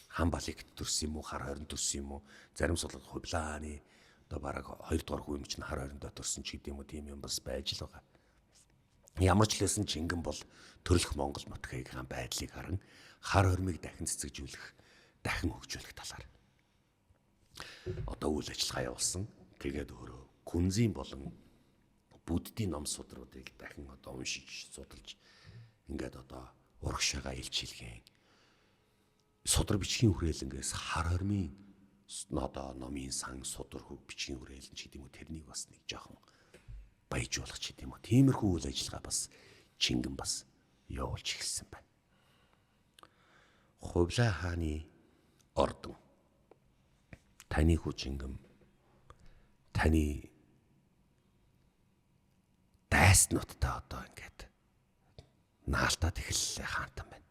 Хан балигт төрсөн юм уу, хар орон төрсөн юм уу? Зарим судлал хувлааны одоо бараг 2 дугаар хүн чинь хар орондоо төрсөн ч гэдэм үү, тийм юм бас байж л байгаа. Ямар ч лсэн Чингэм бол төрөлх Монгол нутгийн байдлыг харан хар хормыг дахин цэцэгжүүлэх, дахин хөгжүүлэх талаар одоо үйл ажиллагаа явуулсан. Тэгээд өөрөө күнзийн болон буддийн ном судруудыг дахин одоо уншиж судалж ингээд одоо урагшаага илчилгэн судар бичгийн хүрээлэнгээс хар хормын одоо номын сан судар бичгийн хүрээлэн ч гэдэг юм уу, тэрнийг бас нэг жоохон баяжуулах ч гэдэг юм уу. Тиймэрхүү үйл ажиллагаа бас Чингэм бас явуулж эхэлсэн байна. Хувлаа хааны ордон таны хүү Чингэм таны дайснуудтай одоо ингээд наалтаад эхэллээ хаантан байна.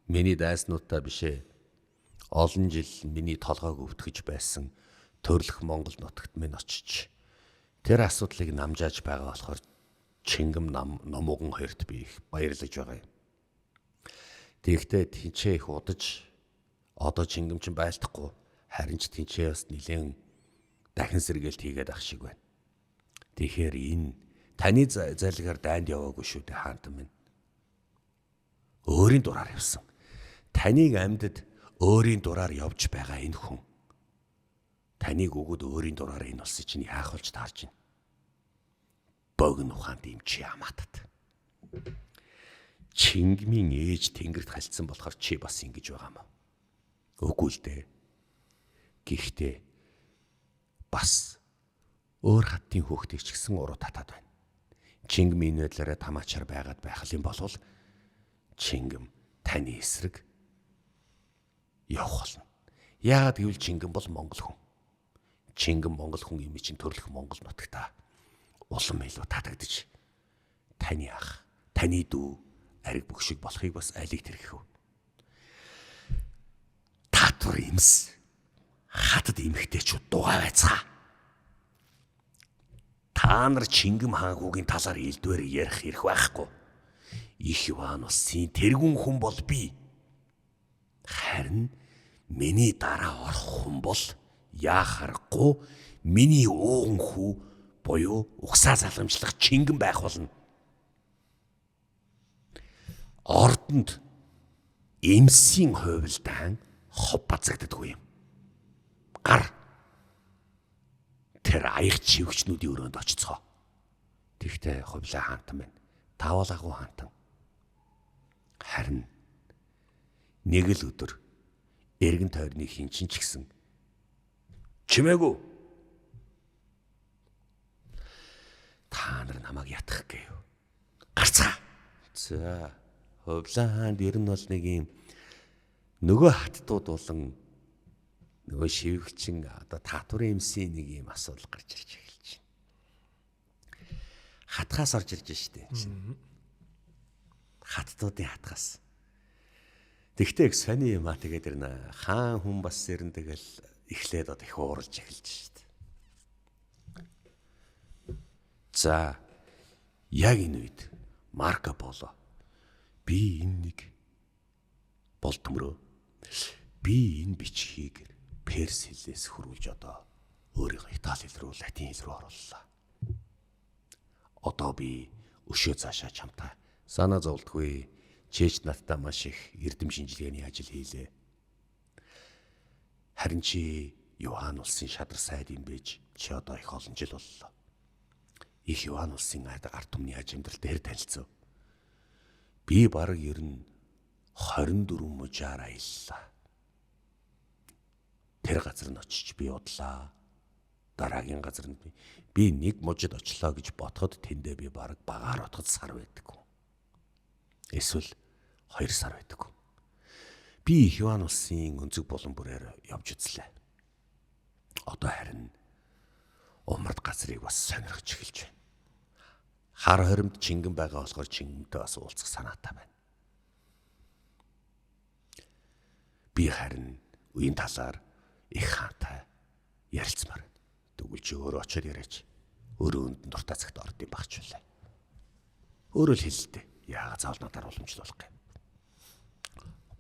Миний дайснуудтай бишээ. Олон жил миний толгойг өвтгөж байсан төрөлх Монгол нутагт минь очиж тэр асуудлыг намжааж байгаа болохоор Чингэм номогон хоёрт би их баярлаж байгаа юм. Тэгэхдээ тэнцээ их удаж одоо Чингэм чинь байлдахгүй, харин ч тэнцээ бас нэлээд дахин сэргээлт хийгээд ах шиг байна. Тэгэхээр энэ таны зарилгаар дайнд яваагүй шүү дээ хаантан минь. Өөрийн дураар явсан. Таныг амьдад өөрийн дураар явж байгаа энэ хүн. Таныг өгөөд өөрийн дураар энэ улсыг чинь яах болж таарж байна. Богино ухаанд юм чи хамаатад. Чингмийн ээж тэнгэрт хальцсан болохоор чи бас ингэж байгаа мó. Үгүй л дээ. Гэхдээ бас өөр хаттын хөөхтэй ч гэсэн уруу татаад байна. Чингмийн нөдлөрөө тамаачаар байгаад байх юм бол Чингэм таны эсрэг явах болно. Яагаад гэвэл Чингэм бол монгол хүн. Чингэм монгол хүн юм чинь төрөлх монгол нутагта улам илүү татагдж таны ах, таны дүү ариг бөхшиг болохыг бас алийг тэрхүү. Татвар имс хатад эмхтэйчүүд дугаа байцгаа. Та нар Чингэм хаанхугийн талаар илдвэр ярих хэрэг байхгүй. Их Иван улсын тэргүүн хүн бол би. Харин миний дараа орох хүн бол яахарахгүй миний ууган хүү буюу угсаа залгамжлах Чингэн байх болно. Ордонд эмсийн хувилдаан хов базагддаггүй юм. Гар тэр аяг чивгчнүүдийн өрөөнд очицгоо. Тэгтээ хувилаа хаантан байна. Тавалаагүй хаантан. Харин нэг л өдөр эргэн тойрны хинчин ч гэсэн чимээгүй. Та нар намайг ятгах гээв. Гарцгаа. За, хувлаа хаанд ер нь бол нэг юм нөгөө хаттууд болон нөгөө шивгчин одоо татварын эмсийн нэг юм асуудал гарч ирж эхэлж байна. Хатгаас орж ирж штэ. Хаттуудын хатгаас. Тэгтээ сони юм аа тэгээд ирнэ. Хаан хүн бас ирэн тэгэл эхлээд одоо их ууралж эхэлж штэ. За яг энэ үед Марко Поло би энэ нэг болтмөрөө би энэ бичгийг перс хэлээс хөрвүүлж одоо өөрийнхөө итали хэл рүү латин хэл рүү орууллаа. Одоо би өшөө цаашаа чамтай санаа зовлтгүй чээч надтай маш их эрдэм шинжилгээний ажил хийлээ. Харин чи Йохан улсын шадар сайд юм бэж чи одоо их олон жил боллоо. Их Йохан улсын ард түмний аж амьдрал дээр танилцав. Би бараг ер нь 24 мужаар аяллаа. Тэр газар нь очиж би удлаа. Дараагийн газар нь би нэг мужид очлоо гэж бодоход тэндээ би бараг багаар отгод сар байдаг. Эсвэл 2 сар байдаг. Би их Йохан улсын өнцөг болон бүрээр явж үзлээ. Одоо харин умард газрыг бас сонирхож эхэлж байна. Хар хоримд Чингэн байгаа болохоор Чингэнтэй бас уулзах санаатай байна. Би харин үеийн талаар их хаантай ярилцмаар. Тэгвэл чи өөрөө очиод яриач. Өөрөө өндөнд дуртай цагт ордын багчлаа. Өөрөө л хэлэлтэй. Яагаад заавал надаар уламжлуулах юм.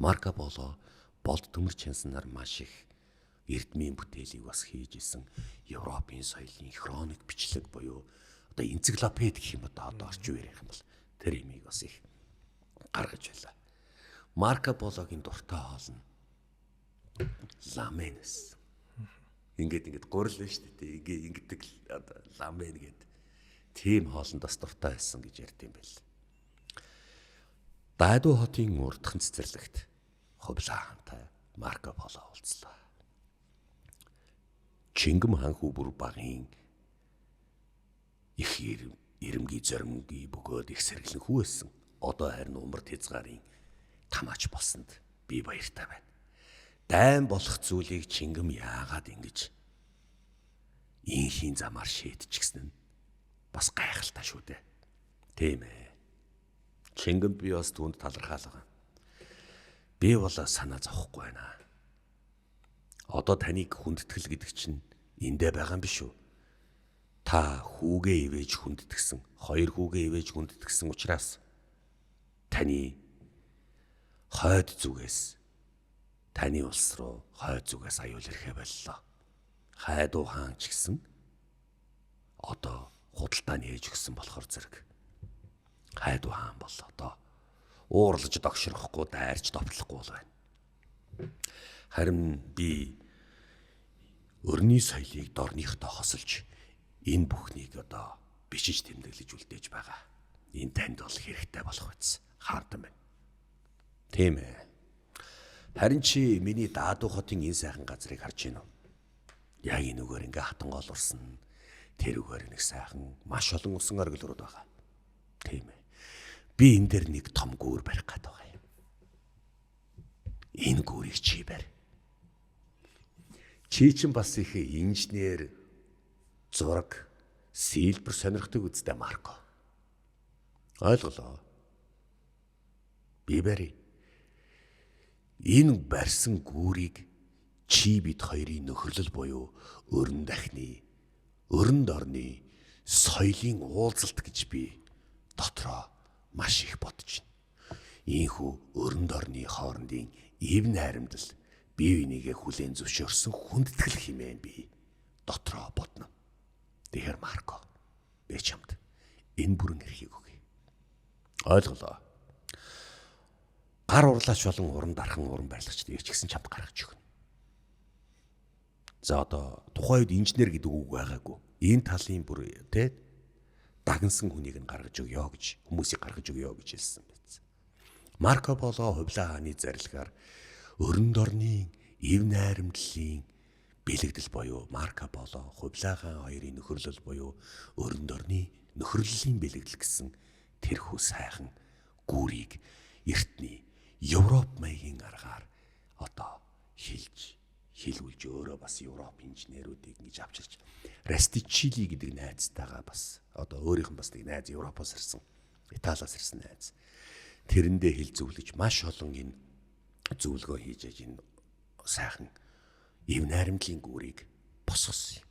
Марко Поло болд төмөр чанснаар маш их эрдмийн бүтээлийг бас хийж исэн Европын соёлын хроник бичлэг буюу одоо энциклопеди гэх юм одоо орчин үеэр юм бол тэр имийг бас их гаргаж байлаа. Марко Пологийн дуртай хоол нь ламенс. Ингээд гурил байна шүү дээ. Ингэдэг одоо ламен гэдэг. Тийм хоолнд бас дуртай байсан гэж ярьд юм байл. Дайдуу хотын урдхан цэцэрлэгт хувлаа хаантай Марко Поло уулзлаа. Чингэм хаан хүү бүр багын их ирэмгий зоримгий бөгөөд их сэргэлэн хүү байсан. Одоо харин умард хязгаарын тамаач болсонд би баяртай байна. Дайн болох зүйлийг Чингэм яагаад ингэж инхийн замаар шийдчихсэн нь бас гайхалтай шүү дээ. Тийм ээ. Чингэм би бас түүнд талархаалгаа. Би бол санаа зовхгүй байна. Одоо таныг хүндэтгэл гэдэг чинь эндээ байгаа юм биш үү? Та хүүгээ ивэж хүндэтгсэн, 2 хүүгээ ивэж хүндэтгсэн учраас таны хойд зүгээс таны улс руу хойд зүгээс аюул ирэхэ боллоо. Хайдуу хаан ч гэсэн одоо худалдааны ээж өгсөн болохоор зэрэг хайдуу хаан бол одоо уурлаж догшрохгүй дайрч товтлохгүй бол байна. Харин би өрний соёлыг дорныхтой хосолж энэ бүхнийг одоо бичиж тэмдэглэж үлдээж байгаа. Энэ танд бол хэрэгтэй болох биз. Хаантай байна. Тийм ээ. Харин чи миний Даадуу хотын энэ сайхан газрыг харж байна уу? Яг энэ үгээр ингээ хатангол урсан. Тэр үгээр нэг сайхан маш олон усан оргилрууд байгаа. Тийм ээ. Би энэ дээр нэг том гүүр барих гээд байгаа юм. Энэ гүүрийг чи барь. Чи чинь бас их инженер, зураг, сэлбэр сонирхдаг үстэй Марко. Ойлголоо. Би барь. Энэ барьсан гүүрийг чи бид хоёрын нөхөрлөл буюу өрн дахны, өрөнд орны, соёлын уулзалт гэж би дотроо маш их бодож байна. Ийхүү өрөнд орны хоорондын ив найрамдал бие бинийгээ хүлээн зөвшөөрсөн хүндэтгэл хэмээн би дотроо бодно. Тэгэхээр Марко, би чамд энэ бүрэн эрхийг өгье. Ойлголоо. Гар урлаач болон уран дархан уран барьлагчд ирч гисэн чамд гаргаж өгнө. За одоо тухайн үед инженер гэдэг үг байгаагүй. Энэ талын бүр дагнсан хүнийг нь гаргаж өгье гэж, хүмүүсийг гаргаж өгье гэж хэлсэн биз. Марко Поло хувлаа хааны зарилгаар өрөнд орны ив найрамдлын бэлэгдэл буюу Марко Поло хувлаа хаан хоёрын нөхөрлөл буюу өрөнд орны нөхөрлөлийн бэлэгдэл гэсэн тэрхүү сайхан гүүрийг эртний Европ маягийн аргаар одоо хэлүүлж өөрөө бас Европ инженерүүдийг ингэж авчирч Растичили гэдэг найзтайгаа бас одоо өөрийнх нь бас нэг найз Европоос ирсэн, Италиас ирсэн найз. Тэрэндээ хэл зөвлөж маш олон энэ зөвлөгөө хийж энэ сайхан ив найрамдлын гүүрийг босгосон юм.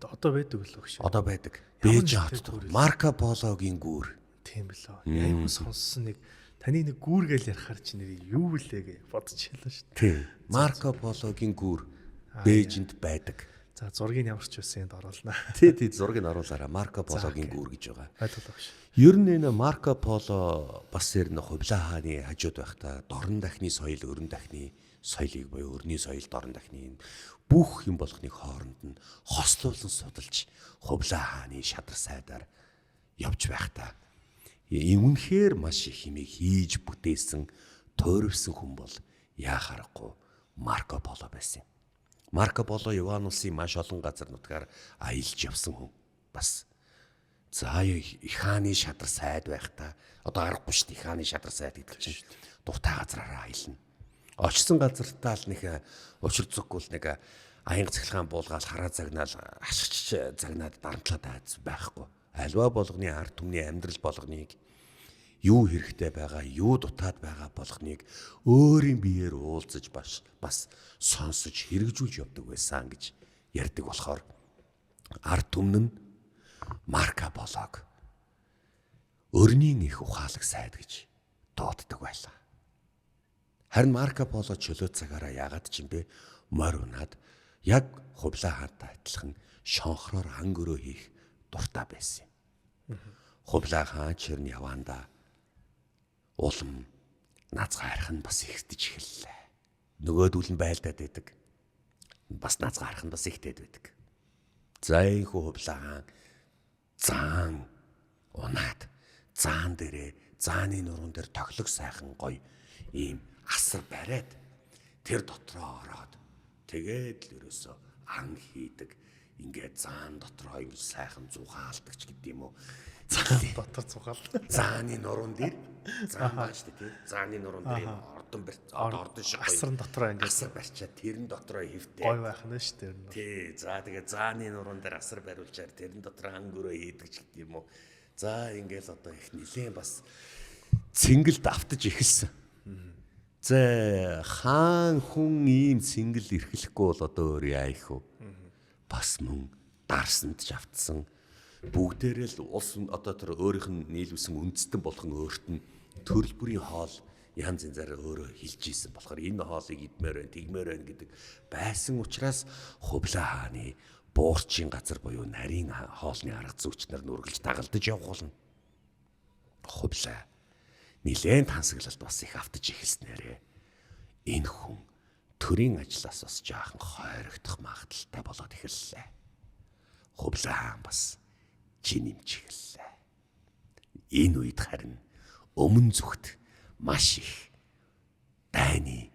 Одоо байдаг л өгш. Одоо байдаг. Бээж хот Марко Пологийн гүүр. Тийм билээ. Аюу сонссон нэг таны нэг гүүр гэж ярихаар чи нэр юу лээ гэж бодож хэлсэн шүү дээ. Тийм. Марко Пологийн гүүр Бээжинд байдаг. За зургийг ямар ч байсан энд оруулнаа. Тий, зургийг оруулаарай. Марко Пологийн гүүр гэж байгаа. Ойлголоо шүү. Ер нь энэ Марко Поло бас ер нь хувлаа хааны хажууд байхдаа дорн дахны соёл, өрн дахны соёлыг буюу өрний соёл, дорн дахны бүх юм болгоныг хооронд нь хослуулсан судалж хувлаа хааны шадар сайдаар явж байхдаа үнэхээр маш их хэмээг хийж бүтээсэн, туйрвсан хүн бол яахаарахгүй Марко Поло байсан юм. Марко Поло Яван улсын маш олон газар нутгаар аялж явсан хүн бас. За их хааны шадар сайд байхдаа одоо аргагүй шүү дээ, их хааны шадар сайд гэдэг чинь дуртай газраараа аялна. Очсон газартаа л нэг учир зүггүй нэг аянга цахилгаан буулгаал хараа загнаал ашигч загнаад дарамтлаад айц байхгүй. Альва болгоны ард түмний амьдрал болгоныг юу хэрэгтэй байгаа, юу дутаад байгаа болгоныг өөрийн биеэр уулзаж бас сонсож хэрэгжүүлж явдаг байсан гэж ярьдаг болохоор ард түмэн нь Марко Полог өрнийн их ухаалаг сайд гэж дууддаг байлаа. Харин Марко Поло чөлөө цагаараа яагаад ч юм бэ морь унаад яг хувлаа хаантай адилхан шонхроор ангөрөө хийх дуртай байсан юм. Хувлаа хаан чирн яваанда улам наазга харих нь бас ихтэж эхэллээ. Нөгөөдүүл нь байлдаад байдаг. Бас наазга харах нь бас ихтэйд байдаг. За энэ хувлаа хаан заан унаад заан дээрээ зааны нуруунд дээр тоглог сайхан гоё ийм асар бариад тэр дотроо ороод тэгээд л ерөөсөө ан хийдэг ингээд заан дотроо юу сайхан зугаалдагч гэдэг юм уу. Дотор зугаал. Зааны нуруунд дээр заан байгаа шүү дээ тий. Зааны нуруунд дээр ордон шиг гоё. Асрын дотроо ингээд асар барьчаад тэрэн дотроо хөвтэй. Гоё байх нь шүү дээ. Тий. За тэгээ зааны нуруунд дээр асар бариулчаар тэрэн дотроо ангөрөө хийдэг ч гэдэг юм уу. За ингээд одоо их нилээн бас цэнгэлд автаж эхэлсэн. За хаан хүн ийм цэнгэл эрхлэхгүй бол одоо өөр яа их вэ? Бас мөн дарсанд ч автсан. Бүгдээрээ л улс одоо тэр өөрийнх нь нийлүүлсэн үндэстэн болгон өөрт нь төрөл бүрийн хоол янз янзаар өөрөө хилж ийсэн болохоор энэ хоолыг идмээр байна, тэгмээр байна гэдэг байсан учраас хувлаа хааны буурчин газар буюу нарийн хоолны арга зүйч нар нүргэлж дагалдаж явах болно. Хувлаа нилээн тансаглалт бас их автаж эхэлснээрээ энэ хүн төрийн ажлаас бас жаахан хойрогдох магадaltaй болоод эхэллээ. Хувлаа хаан бас жинэмж эхэллээ. Энэ үед харин өмнө зүгт маш их дайны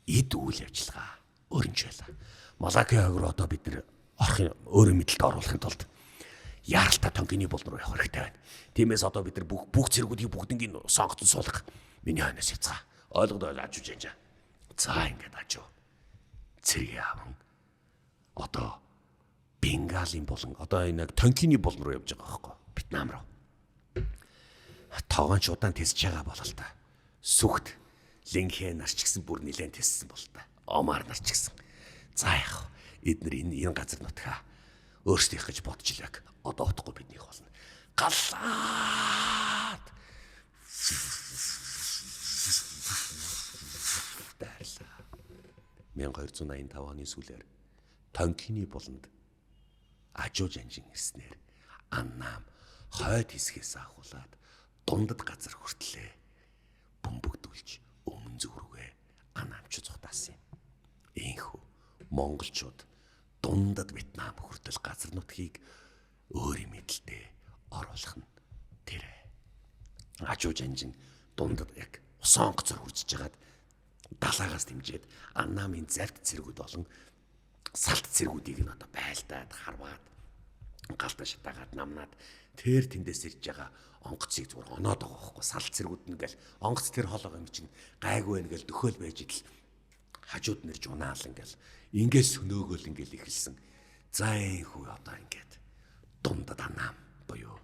эд үйл явдлага өрнж байлаа. Малакийн хойг руу одоо бид нэр орохын өөрийн мэдлэлд оруулахын тулд яаралтай тонкины болон руу явах хэрэгтэй байна. Тиймээс одоо бид нар бүх цэргүүдийг бүгднийг сонгоцсон суулгах. Миний хойноос яцгаа. Ойлгодоо ажиж яажаа. За ингээд ажив. Цэргийг аван одоо Бенгалийн болон одоо энэ тонкины болон руу явж байгаа байхгүй. Вьетнам руу. Тогоонч удаан тэсэж байгаа бол л та. Сүхт Линхэ нар ч гэсэн бүр нэлээд тэссэн бол та. Омар нар ч гэсэн. За яах вэ? Эднэр энэ газар нутгаа өөрсдийнх гэж бодж илэг. Одоо утахгүй биднийх болно. Галаад. Дайрлаа. 1285 оны сүүлээр Тонкины болонд Ажуу жанжин ирснээр Аннам хойд хэсгээс ахуулаад дундад газар хүртлээ бөмбөгдүүлж өмнө зүг рүүгээ Аннамч зугтаасан юм. Ийхүү монголчууд дундад Вьетнам хүртэл газар нутгийг өөрийн мэдлэлдээ оруулах нь тэр. Ажуу жанжин дундад яг Усонгоцор хүрчиж хагаад далаагаас дэмжиж Аннамын завд цэргүүд болон салт цэргүүдийг нь одоо байлдаад харваад галта шатаагаад намнаад тэр тэндээс ирж байгаа онгоцыг зүгээр оноод байгаа байхгүй. Салт цэргүүд ингээл онгоц тэр хоолоо юм чинь гайгүй байна гэл дөхөөл байж идэл хажууд нэрж унаал ингээл ингээс өнөөгөл ингээл ихэлсэн. За энэ одоо ингээд дундад Аннам буюу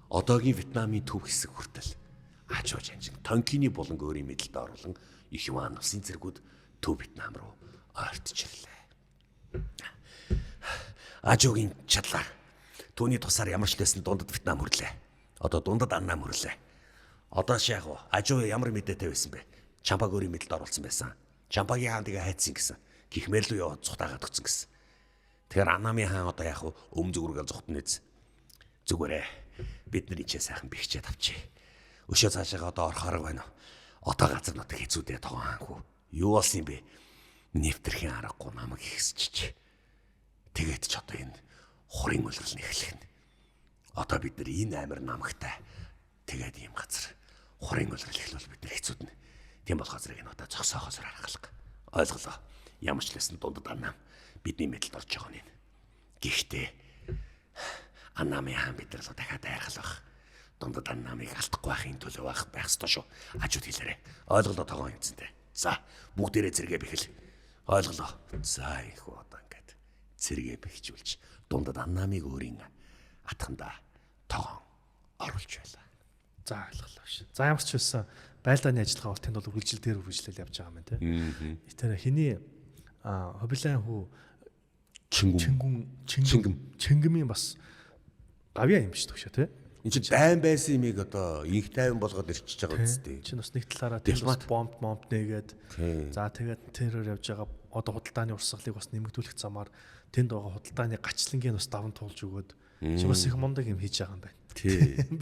одоогийн Вьетнамын төв хэсэг хүртэл Ажуу жанжин Тонкины болон өөрийн мэдлэлд оруулан их Юан улсын цэргүүд төв Вьетнам руу ойртож ирлээ. Ажуугийн чадлаар түүний тусаар ямар ч лсэн дундад Вьетнам хүрлээ. Одоо дундад Аннам хүрлээ. Одоо шаах уу? Ажуу ямар мэдээтэй байсан бэ? Чампаг өөрийн мэдлэлд оруулсан байсан. Чампагийн хаан тэгээ хайцсан гэсэн. Гихмээр лүү яваад цухтаагаад өгсөн гэсэн. Тэгэхээр Аннамын хаан одоо яах вэ? Өмнө зүгүргээ зухтан нэз. Зүгээрээ бид нар ичээ сайхан бихчээд авчи. Өшөө цаашаа одоо орох арга байна уу? Одоо газар нутаг хэцүүдээ тогоон хаанхүү. Юу болсон юм бэ? Нэвтрхийн аргагүй намайг ихсчиж. Тэгээд ч одоо энэ хурын улирал нэхлэх. Одоо бид нар энэ амир намагтай тэгээд ийм газар хурын улирал эхлүүл бид нар хэцүүднэ. Тийм бол газрыг энэ удаа зогсоохоосоор харгалах. Ойлголоо. Ямар ч лсэн дундад Аннам бидний мэдлэлд орж байгаа нь. Гэхдээ Аннамын хаан бид нар л дахиад дайргалах. Дундад Аннамыг алдахгүй байхын төлөө байх ёстой шүү. Ажууд хэлээрэй. Ойлголоо тогоон юмцэнтэй. За бүгдээрээ зэрэгээ бэхэл. Ойлголоо. За их одоо ингээд зэрэгээ бэхжүүлж дундад Аннамыг өөрийн атхандаа тогоон оруулж байлаа. За ойлголоо ш. За ямар ч байсан байлдааны ажиллагаа бол тэнд бол үргэлжил дээр үргэлжлэл явж байгаа юм тийм. Тэр хэний Хобилайн хүү Чингүмийн бас гавьяа юм шүү дээ тийм. Энд чинь дайн байсан юмыг одоо инх тайван болгоод ирчихэж байгаа үстэй. Чинь бас нэг талаараа тийм бомб нээгээд за тэгээд тэрээр явж байгаа одоо худалдааны урсгалыг бас нэмэгдүүлэх замаар тэнд байгаа худалдааны гачлангийн бас даван туулж өгөөд чи бас их мундаг юм хийж байгаа юм байна. Тийм.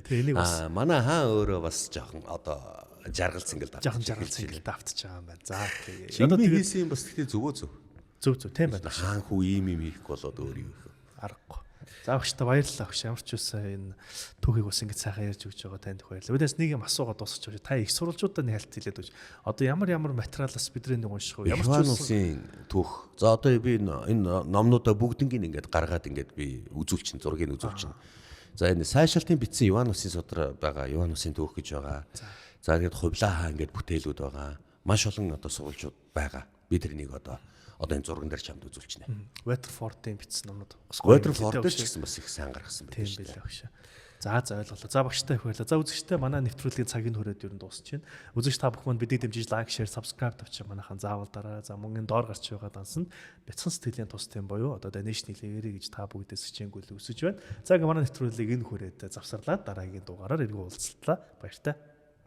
Тэгээ энийг бас манай хаан өөрөө бас жоохон одоо жаргалц ингээл давтаж байгаа юм байна. За тэгээ. Одоо хийсэн юм бас тэгтээ зөв. Зөв тийм байна. Хаан хүү ийм юм хийх болоод өөр юу их аргагүй. За багштай баярлалаа багш. Ямар ч үсэн энэ түүхийг бас ингэж сайхан ярьж өгч байгаа танд баярлалаа. Үүдээс нэг юм асуугаад дуусчих гэж. Та их сурвалжуудаа нэг хальт хэлээд өгч. Одоо ямар материалаас бидний нэг унших вэ? Ямар ч үсэн түүх. За одоо би энэ номнуудаа бүгднийг ингээд гаргаад ингээд би үзүүлчин зургийг үзүүлчин. За энэ сайшаалтын бичсэн Иван усын судар байгаа. Иван усын түүх гэж байгаа. За тэгээд хувлаа хаа ингээд бүтээлүүд байгаа. Маш олон одоо сурвалжууд байгаа. Би тэрнийг одоо энэ зурган дээр чамд үзүүлчихнэ. Waterford-ийн бичсэн номнууд. Waterford дээр ч гэсэн бас их сайн гаргасан байна. Тийм байлаа багш. За ойлголоо. За багштай баярлалаа. За үзэгчтэй манай нэвтрүүлгийн цагийн хүрээд ер нь дуусч байна. Үзэгч та бүхэн бидийг дэмжиж лайк, шеэр, subscribe тавьчих манайхан заавал дараа. За мөнгөний доор гарч байгаа дансанд бяцхан сэтгэлийн тус тийм боيو. Одоо Donation хийлээрэй гэж та бүгдээс хичээнгүйл өсөж байна. За ингээ манай нэвтрүүлгийг энэ хүрээд завсарлаад дараагийн дугаараар иргэн уулзлаа. Баяртай.